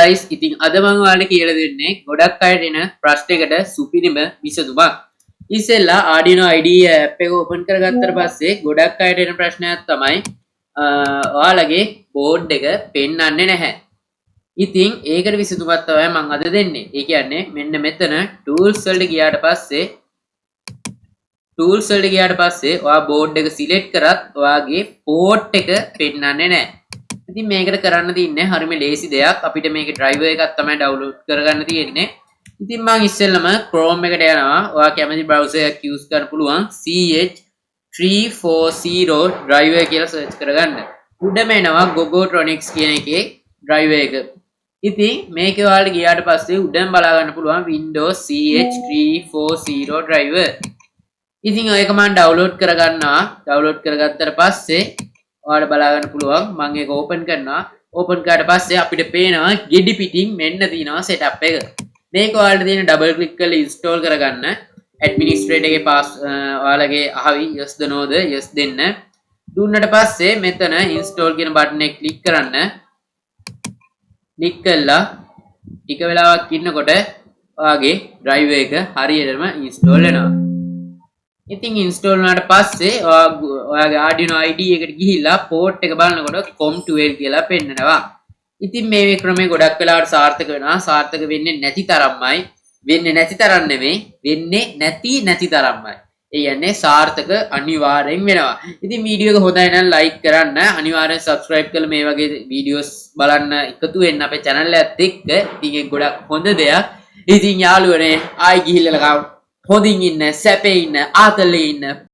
guys ඉතින් අද මම ඔයාලට කියලා දෙන්නේ ගොඩක් අයට එන ප්‍රශ්නයකට සුපිරිම විසඳුමක්. ඉතින්ලා Arduino IDE app එක open කරගත්තට පස්සේ ගොඩක් අයට එන ප්‍රශ්නයක් තමයි ඔයාලගේ board එක පෙන්වන්නේ නැහැ. ඉතින් ඒකට විසඳුමක් තමයි මම අද දෙන්නේ. ඒ කියන්නේ මෙන්න මෙතන tools වලට ගියාට පස්සේ ඔයා board එක select කරත් ඔයාගේ port එක පෙන්වන්නේ නැහැ. ඉතින් මේකට කරන්න තියන්නේ හරිම ලේසි දෙයක්. අපිට මේකේ driver එකක් තමයි download කරගන්න තියෙන්නේ. ඉතින් මම ඉස්සෙල්ලම Chrome එකට යනවා. ඔයා කැමති browser එකක් use කරන්න පුළුවන්. CH340 driver කියලා search කරගන්න. උඩම එනවා Gogotronics කියන එකේ driver එක. ඉතින් මේකේ ඔයාලට ගියාට පස්සේ උඩම බලා ගන්න පුළුවන් Windows CH340 driver. ඉතින් ඒක මම download කරගන්නවා. download කරගත්තට පස්සේ ඔයාලට බලා ගන්න පුළුවන් මම ඒක ඕපන් කරනවා. ඕපන් කරාට පස්සේ අපිට පේනවා ගෙඩි පිටින් මෙන්න තියෙනවා setup එක. මේක ඔයාලට තියෙන double click කරලා install කරගන්න. administrator එකේ ඔයාලගේ අහවි yes ද no ද yes දෙන්න. දුන්නට පස්සේ මෙතන install කියන බටන් එක click කරන්න. click කළා ටික වෙලාවක් ඉන්නකොට ඔයාගේ driver එක හරියටම install වෙනවා. ඉතින් install වුණාට පස්සේ ඔයාගේ Arduino IDE එකට ගිහිල්ලා port එක බලනකොට COM12 කියලා පෙන්නනවා. ඉතින් මේ ක්‍රමය ගොඩක් වෙලාවට සාර්ථක වෙනවා. සාර්ථක වෙන්නේ නැති තරම්මයි. වෙන්නේ නැති තරම් නෙමෙයි. වෙන්නේ නැති තරම්මයි. ඒ කියන්නේ සාර්ථක අනිවාර්යෙන් වෙනවා. ඉතින් වීඩියෝ එක හොඳයි නම් like කරන්න. අනිවාර්යෙන් subscribe කරලා මේ වගේ වීඩියෝස් බලන්න එකතු වෙන්න අපේ channel එකත් එක්ක. ඉතින් ඒක ගොඩක් හොඳ දෙයක්. ඉතින් යාළුවනේ ආයි ගිහිල්ලා හොඳින් ඉන්න, සැපේ ඉන්න, ආතලේ ඉන්න